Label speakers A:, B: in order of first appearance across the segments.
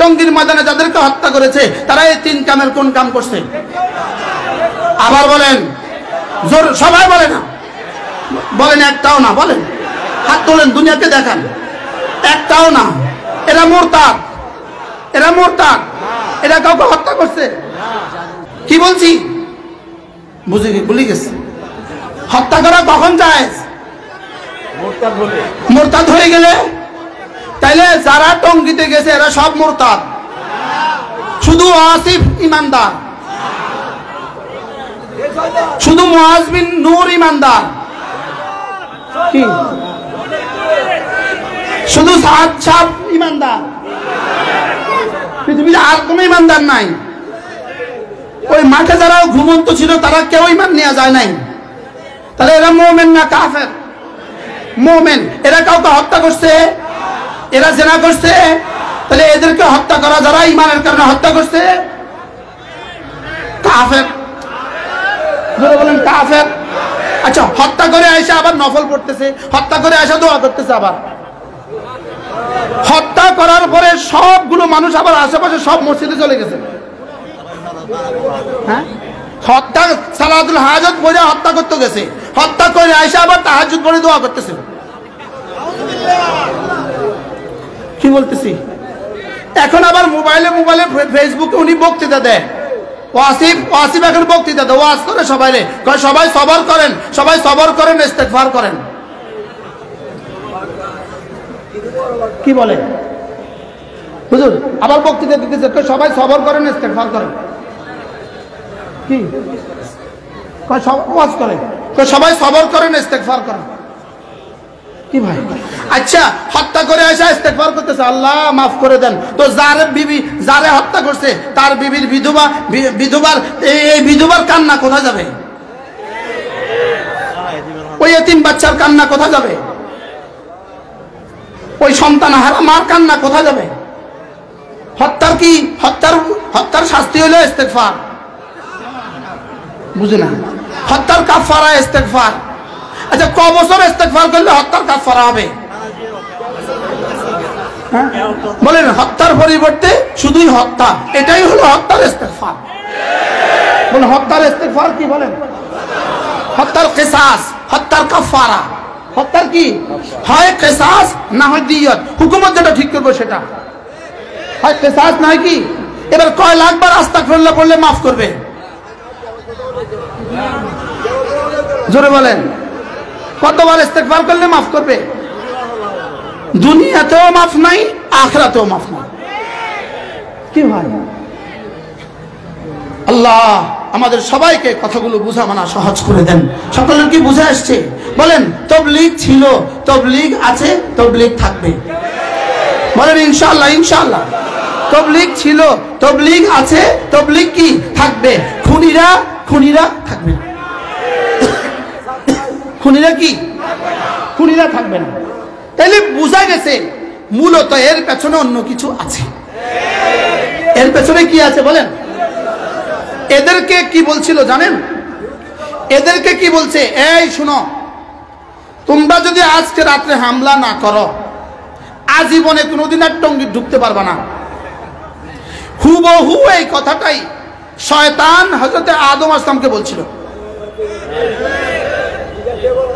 A: টঙ্গীর ময়দানে যাদেরকে হত্যা করেছে তারা এই 3 কামের কোন কাম করছে? আবার বলেন, জোর সবাই বলে না, বলেন একটাও না, বলেন, হাত তোলেন, দুনিয়াকে দেখান, একটাও না। এরা মুরতাদ, এরা মুরতাদ, এরা কাউকে হত্যা করছে? কি বলছি ভুলে গেছে। হত্যা করা কখন যায়? মুরতাদ হয়ে গেলে। তাইলে যারা টঙ্গীতে গেছে এরা সব মুরতাদ, শুধু আসিফ ইমানদার, শুধু মুআজ বিন নূর ইমানদার, কি শুধু সাদ সাহেব ইমানদার, পৃথিবীতে আর কোনো ইমানদার নাই। ওই মাঠে যারা ঘুমন্ত ছিল তারা কেউ ইমান নিয়ে যায় নাই। তাহলে এরা মুমিন না কাফের? মুমিন। এরা কাউকে হত্যা করছে? এরা জিনা করছে? তাহলে এদেরকে হত্যা করা যারা ইমানের কারণে হত্যা করছে কাফের। যারা বলেন কাফের। আচ্ছা, হত্যা করে আয়েশা আবার নফল পড়তেছে, হত্যা করে আয়েশা দোয়া করতেছে, আবার হত্যা করার পরে সবগুলো মানুষ আবার আশেপাশে সব মসজিদে চলে গেছে। হ্যাঁ, হত্যা সালাতুল হাজত পড়ে হত্যা করতে গেছে, হত্যা করে আয়েশা আবার তাহাজ্জুদ পড়ে দোয়া করতেছে। কি বলতেছি? এখন আবার মোবাইলে ফেসবুকে উনি বক্তৃতা দেয়, ওয়াসিফ এখন বক্তৃতা দেয়, ওয়াজ করে সবাইরে, সবাই সবর করেন, সবাই সবর করেন, ইস্তেগফার করেন। কি বলে হুজুর? আবার বক্তৃতা দিতেছে, সবাই সবর করেন, ইস্তেগফার করেন। কি ওয়াজ করে, সবাই সবর করেন, ইস্তেগফার করেন। কি ভাই? আচ্ছা, হত্যা করে আসা ইস্তেগফার করতেছে, আল্লাহ মাফ করে দেন। তো যারে হত্যা করছে তার বিবির এই বিধবার কান্না কোথায় যাবে? ওই এতিম বাচ্চার কান্না কোথায় যাবে? ওই সন্তান হারা মার কান্না কোথায় যাবে? হত্যার কি হত্যার শাস্তি হলো ইস্তেগফার, বুঝে না? হত্যার কাফারা ইস্তেগফার। আচ্ছা, ক বছর ইস্তেগফার করলে হত্যার কাফারা হবে? বলেন, হত্যার পরিবর্তে শুধুই হত্যা, এটাই হলো হত্যার ইস্তেগফার। বলেন, হত্যার ইস্তেগফার কি? বলেন, হত্যার কিসাস, হত্যার কাফারা। হত্যার কি হয়? কিসাস, না হয় দিয়ত। হুকুমত যেটা ঠিক করবে সেটা হয় কিসাস, না হয় কি? এবার কয় লাখবার আস্তাগফিরুল্লাহ পড়লে মাফ করবে? জোরে বলেন, কতবার ইস্তেগফার করলে মাফ করবে? দুনিয়াতেও মাফ নাই, আখিরাতেও মাফ নাই। কি ভাই? আল্লাহ আমাদের সবাইকে কথাগুলো বুঝা মানা সহজ করে দেন। সকলের কি বুঝে আসছে? বলেন, তাবলীগ ছিল, তাবলীগ আছে, তাবলীগ থাকবে। বলেন ইনশাআল্লাহ, ইনশাআল্লাহ। তাবলীগ ছিল, তাবলীগ আছে, তাবলীগ কি থাকবে। খুনিরা থাকবে না। খুনিরা কি? খুনিরা থাকবে না। তাইলে বোঝা গেছে মূলত এর পেছনে অন্য কিছু আছে। এর পেছনে কি আছে বলেন? এদেরকে কি বলছিল জানেন? এদেরকে কি বলছে? এই শুনো, তোমরা যদি আজকে রাত্রে হামলা না করো, আজীবনে কোনোদিন আর টঙ্গী ঢুকতে পারবা না। হুবহু এই কথাটাই শয়তান হযরতে আদম আসলামকে বলছিল।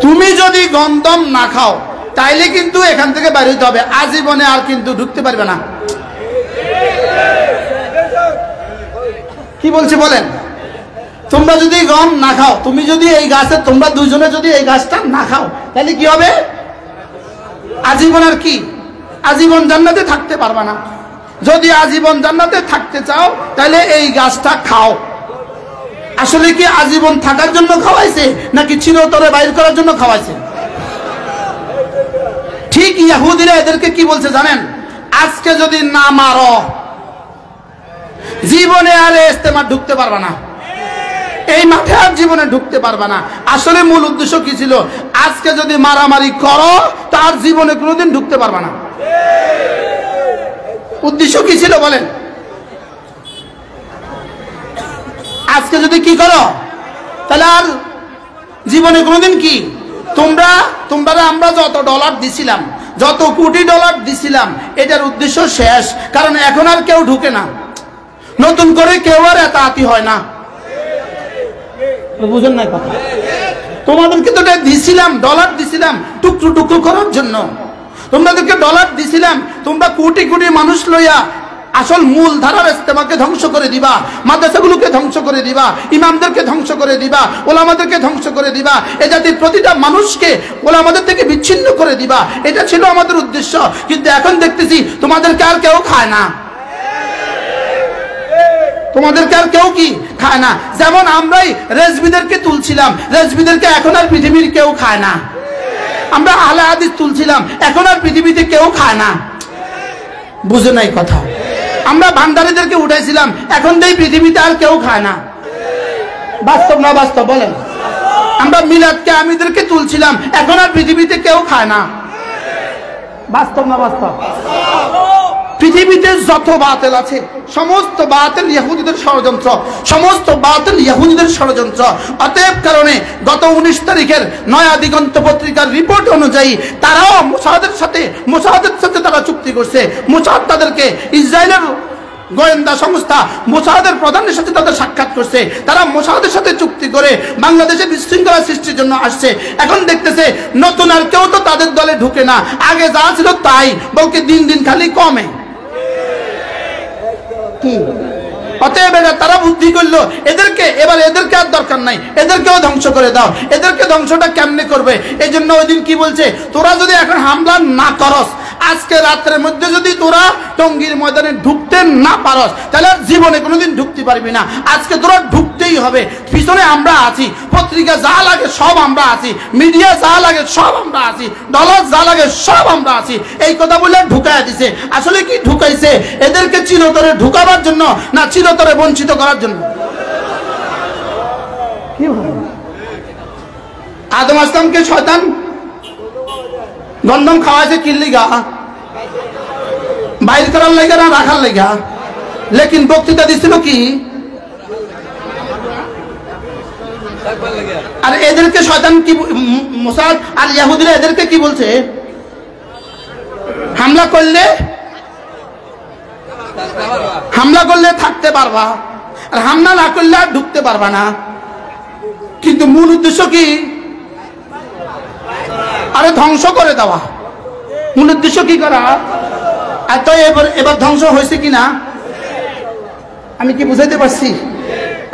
A: তুমি যদি গন্ধম না খাও তাইলে কিন্তু এখান থেকে বের হইতে হবে, আজীবনে আর কিন্তু ঢুকতে পারবে না। কি বলছে বলেন? তোমরা যদি গম না খাও, তুমি যদি এই গাছে, তোমরা দুইজনে যদি এই গাছটা না খাও, তাহলে কি হবে? আজীবন আর কি? আজীবন জান্নাতে থাকতে পারবা না। যদি আজীবন জান্নাতে থাকতে চাও তাহলে এই গাছটা খাও। আসলে কি আজীবন থাকার জন্য খাওয়াইছে নাকি চিরতরে বাইর করার জন্য খাওয়াইছে? ঠিক ইহুদিরা এদেরকে কি বলছে জানেন? আজকে যদি না মারো, জীবনে আর ইস্তেমা ঢুকতে পারবা না, এই মাঠে আর জীবনে ঢুকতে পারবা না। আসলে মূল উদ্দেশ্য কি ছিল? আজকে যদি মারামারি করো তার জীবনে কোনোদিন ঢুকতে পারবা না। উদ্দেশ্য কি ছিল বলেন? আজকে যদি কি করো তাহলে আর জীবনে কোনোদিন কি, তোমরা আমরা যত ডলার দিছিলাম, যত কোটি ডলার দিছিলাম এটার উদ্দেশ্য শেষ, কারণ এখন আর কেউ ঢুকে না, নতুন করে কেউ আর এতাতি হয় না। বুঝেন না কথা? তোমাদেরকে তো দিছিলাম, ডলার দিছিলাম টুকরো টুকরো করার জন্য। তোমাদেরকে ডলার দিছিলাম, তোমরা কোটি কোটি মানুষ লইয়া আসল মূল ধারার ইস্তেমাকে ধ্বংস করে দিবা, মাদ্রাসাগুলোকে ধ্বংস করে দিবা, ইমামদেরকে ধ্বংস করে দিবা, ওলামাদেরকে ধ্বংস করে দিবা, এ জাতির প্রতিটা মানুষকে ওলামাদের থেকে বিচ্ছিন্ন করে দিবা। এটা ছিল আমাদের উদ্দেশ্য। কিন্তু এখন দেখতেছি তোমাদেরকে আর কেউ খায় না, তোমাদেরকে আর কেউ কি খায় না। যেমন আমরাই রেজবিদেরকে তুলছিলাম, রেজবিদেরকে এখন আর পৃথিবীর কেউ খায় না। আমরা আহলে হাদিস তুলছিলাম, এখন আর পৃথিবীতে কেউ খায় না। বুঝে নাই কথা? আমরা ভান্ডারীদেরকে উঠাইছিলাম, এখন দেই পৃথিবীতে আর কেউ খায় না। বাস্তব না বাস্তব বলেন? আমরা মিলাদকে আমিদেরকে তুলছিলাম, এখন আর পৃথিবীতে কেউ খায় না। বাস্তব না বাস্তব? পৃথিবীতে যত বাতিল আছে সমস্ত বাতিল ইহুদিদের ষড়যন্ত্র, সমস্ত বাতিল ইহুদিদের ষড়যন্ত্র। অতএব কারণে গত 19 তারিখের নয়া দিগন্ত পত্রিকার রিপোর্ট অনুযায়ী তারাও মোসাদের সাথে তারা চুক্তি করছে। মোসাদ তাদেরকে ইসরায়েলের গোয়েন্দা সংস্থা মোসাদের প্রধানের সাথে তাদের সাক্ষাৎ করছে। তারা মোসাদের সাথে চুক্তি করে বাংলাদেশে বিশৃঙ্খলা সৃষ্টির জন্য আসছে। এখন দেখতেছে নতুন আর কেউ তো তাদের দলে ঢুকে না, আগে যা ছিল তাই, বলকে দিন দিন খালি কমে। অতএব তারা বুদ্ধি করলো এদেরকে আর দরকার নাই, এদেরকেও ধ্বংস করে দাও। এদেরকে ধ্বংসটা কেমনে করবে? এই জন্য ওই দিন কি বলছে, তোরা যদি এখন হামলা না করস, আজকে রাতের মধ্যে যদি তোরা টঙ্গীর ময়দানে ঢুকতে না পারস, তাহলে জীবনে কোনোদিন ঢুকতে পারবি না। আজকে তোরা ঢুকতেই হবে। পিছনে আমরা আছি, পত্রিকা যা লাগে সব আমরা আছি, মিডিয়া যা লাগে সব আমরা আছি, ডলার যা লাগে সব আমরা আছি। এই কথা বলে ঢুকাইয়া দিছে। আসলে কি ঢুকাইছে? এদেরকে চিরতরে ঢুকাবার জন্য না চিরতরে বঞ্চিত করার জন্য? কি আদম আসলামকে শয়তান গন্ধম খাওয়াইছে কি লিগা? বাইর করার লাগা না রাখার লাগা? লেকিন বক্তৃতা দিছিল কি? আর এদেরকে শয়তান কি, মোসাদ আর ইহুদিরা এদেরকে কি বলছে? হামলা করলে থাকতে পারবা, আর হামলা না করলে আর ঢুকতে পারবা না। কিন্তু মূল উদ্দেশ্য কি? আরে ধ্বংস করে দেওয়া। মূল উদ্দেশ্য কি করা? এত এবার ধ্বংস হয়েছে কিনা আমি কি বুঝাইতে পারছি?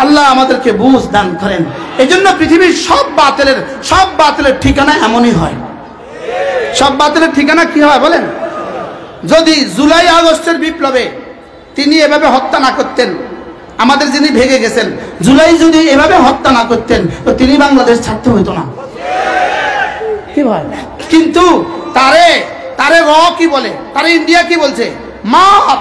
A: আল্লাহ আমাদেরকে বুঝ দান করেন। এই জন্য পৃথিবীর সব বাতিলের ঠিকানা এমনই হয়। সব বাতিলের ঠিকানা কি হয় বলেন? যদি জুলাই আগস্টের বিপ্লবে তিনি এভাবে হত্যা না করতেন, আমাদের যিনি ভেঙে গেছেন, জুলাই যদি এভাবে হত্যা না করতেন তো তিনি বাংলাদেশ ছাড়তে হইতো না। কি ভাই? কিন্তু তারে র কি বলে, তারে ইন্ডিয়া কি বলছে? মার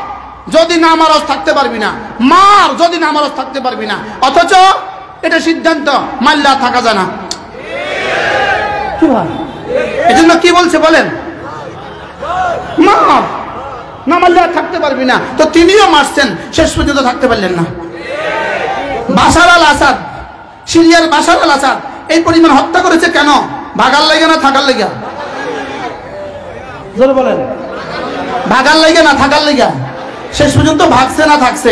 A: যদি না মারস থাকতে পারবি না, মার যদি না মারস থাকতে পারবি না। অথচ এটা সিদ্ধান্ত মাল্লা থাকা যায় না। কি ভাই? এজন্য কি বলছে বলেন? মার না মারলে থাকতে পারবি না। তো তিনিও মারছেন, শেষ পর্যন্ত থাকতে পারলেন না। বাশার আল আসাদ, সিরিয়ার বাশার আল আসাদ এই পরিমাণ হত্যা করেছে কেন? ভাগার লাগে না থাকার লাগা? জোরে বলেন। ভাগার লাগে না থাকার লাগা? শেষ পর্যন্ত ভাগছে না থাকছে?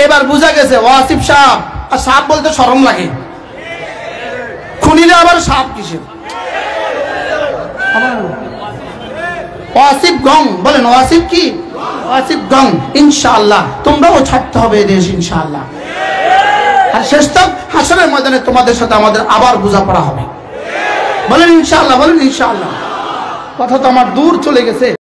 A: এবার বুঝা গেছে ওয়াসিফ সাহেব, আর সাপ বলতে শরম লাগে, খুনিরা আবার সাপ কিসের? ওয়াসিফ গং বলেন। ওয়াসিফ কি? ওয়াসিফ গং। ইনশাআল্লাহ তোমরাও ছাড়তে হবে দেশ ইনশাআল্লাহ। আর শেষ তক হাসরের ময়দানে তোমাদের সাথে আমাদের আবার বোঝাপড়া হবে। বলেন ইনশাআল্লাহ, বলেন ইনশাআল্লাহ। কথা তো আমার দূর চলে গেছে।